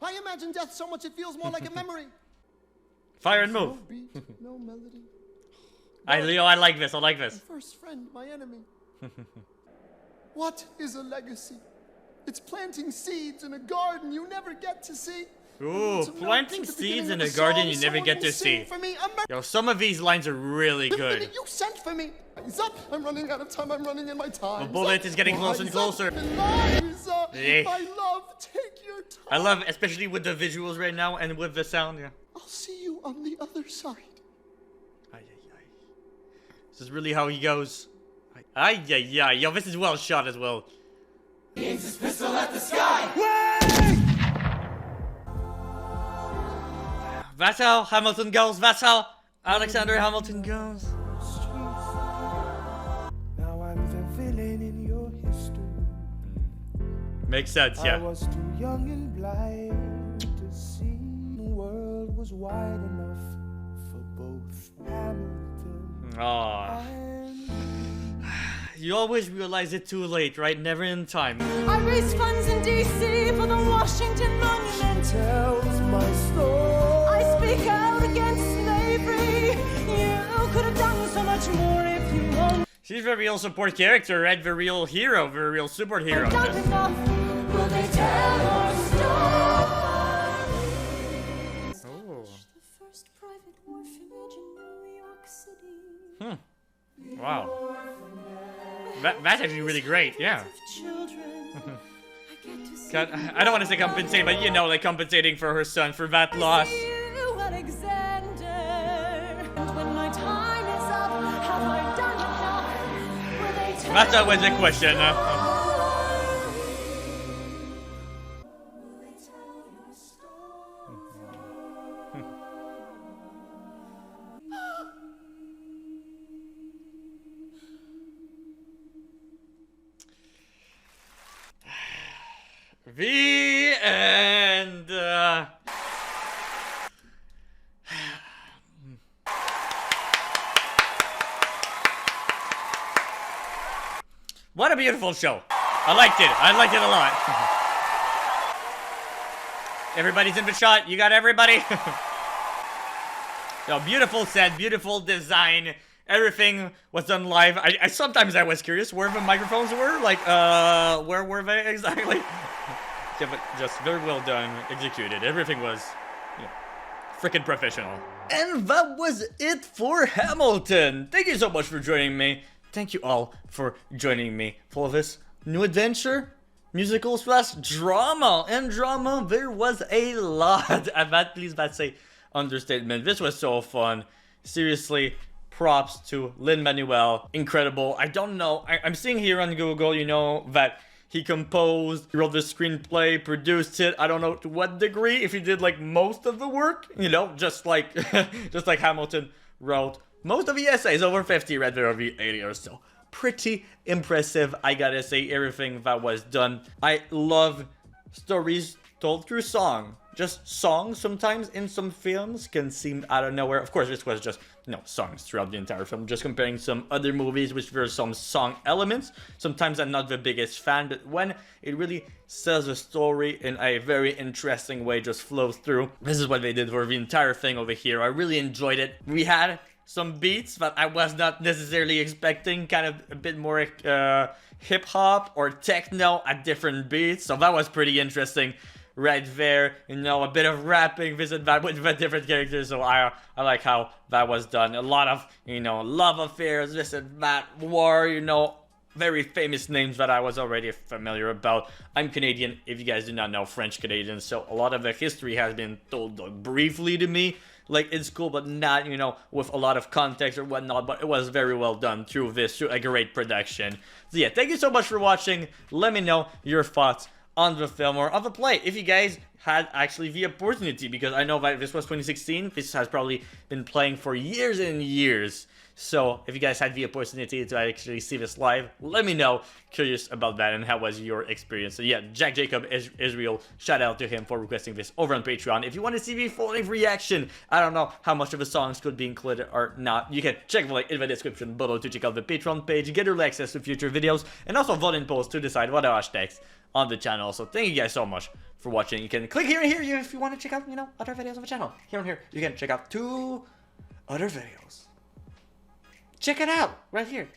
Speaker 4: I imagine death so much it feels more like a memory.
Speaker 1: Fire and move.
Speaker 4: No beat, no melody.
Speaker 1: Leo, I like this. I like this.
Speaker 4: First friend, my enemy. What is a legacy? It's planting seeds in a garden you never get to see.
Speaker 1: Ooh,
Speaker 4: Some
Speaker 1: planting
Speaker 4: notes at the
Speaker 1: seeds
Speaker 4: beginning
Speaker 1: in
Speaker 4: of
Speaker 1: a
Speaker 4: the
Speaker 1: garden
Speaker 4: song,
Speaker 1: you never
Speaker 4: someone
Speaker 1: get
Speaker 4: will
Speaker 1: to
Speaker 4: sing
Speaker 1: see.
Speaker 4: For me.
Speaker 1: Yo, some of these lines are really
Speaker 4: The
Speaker 1: good.
Speaker 4: minute you sent for me. Rise up, I'm running out of time, I'm running in my time.
Speaker 1: The bullet is getting closer and closer. Yeah.
Speaker 4: I love, take your time.
Speaker 1: I love, especially with the visuals right now and with the sound. Yeah.
Speaker 4: I'll see you on the other side.
Speaker 1: Ay, ay, ay. This is really how he goes. Ay, ay, ay. Yo, this is well shot as well.
Speaker 2: Aims his pistol at the sky.
Speaker 1: That's how Hamilton goes. That's how Alexander Hamilton goes.
Speaker 8: Now I'm the villain in your history.
Speaker 1: Makes sense,
Speaker 8: I
Speaker 1: yeah.
Speaker 8: was too young and blind to see the world was wide enough for both Hamilton
Speaker 1: Aww.
Speaker 8: and
Speaker 1: You always realize it too late, right? Never in time.
Speaker 5: I raised funds in D.C. for the Washington Monument.
Speaker 8: tells my story.
Speaker 5: I speak out against slavery. You could have done so much more if you only
Speaker 1: She's the real support character, right? The real hero, the real superhero.
Speaker 5: done enough. Will they tell our stories?
Speaker 1: Oh.
Speaker 5: The first private orphanage in New York City.
Speaker 1: Wow. That's actually really great, yeah.
Speaker 5: Of children. I get to see
Speaker 1: God, I don't want to say compensate, but you know, like compensating for her son for that loss.
Speaker 5: you, Alexander. And when my time is up, have I done enough? Will they tell
Speaker 1: That's always the question.
Speaker 5: Will they tell your story?
Speaker 1: The end. What a beautiful show. I liked it. I liked it a lot. Everybody's in the shot. You got everybody? So beautiful set, beautiful design. Everything was done live. I sometimes I was curious where the microphones were. Like, where were they exactly? Yeah, but just very well done, executed. Everything was, you know, freaking professional. And that was it for Hamilton. Thank you so much for joining me. Thank you all for joining me for this new adventure. musical slash drama. And drama, there was a lot. Please, that's a understatement. This was so fun. Seriously, props to Lin-Manuel. Incredible. I don't know. I'm seeing here on Google, you know, that he composed, he wrote the screenplay, produced it. I don't know to what degree, if he did like most of the work, you know, just like Hamilton wrote most of the essays, over 50, read there over 80 or so. Pretty impressive, I gotta say, everything that was done. I love stories told through song. Just songs sometimes in some films can seem out of nowhere. Of course, this was just, you know, songs throughout the entire film. Just comparing some other movies which there are some song elements. Sometimes I'm not the biggest fan, but when it really tells a story in a very interesting way, just flows through. This is what they did for the entire thing over here. I really enjoyed it. We had some beats that I was not necessarily expecting, kind of a bit more hip-hop or techno at different beats, so that was pretty interesting right there. You know, a bit of rapping, visit that with different characters, so I like how that was done. A lot of, you know, love affairs, this and that, war, you know, very famous names that I was already familiar about. I'm Canadian, if you guys do not know, French Canadian, so a lot of the history has been told briefly to me, like in school, but not, you know, with a lot of context or whatnot, but it was very well done through a great production. So yeah, thank you so much for watching. Let me know your thoughts on the film or on the play, if you guys had actually the opportunity, because I know that this was 2016, this has probably been playing for years and years. So if you guys had the opportunity to actually see this live, let me know. Curious about that and how was your experience. So yeah, Jack Jacob Israel, shout out to him for requesting this over on Patreon. If you want to see the full reaction, I don't know how much of the songs could be included or not. You can check the link in the description below to check out the Patreon page, get early access to future videos, and also vote in polls to decide what are hashtags on the channel. So thank you guys so much for watching. You can click here and here if you want to check out, you know, other videos on the channel. Here and here, you can check out 2 other videos. Check it out right here.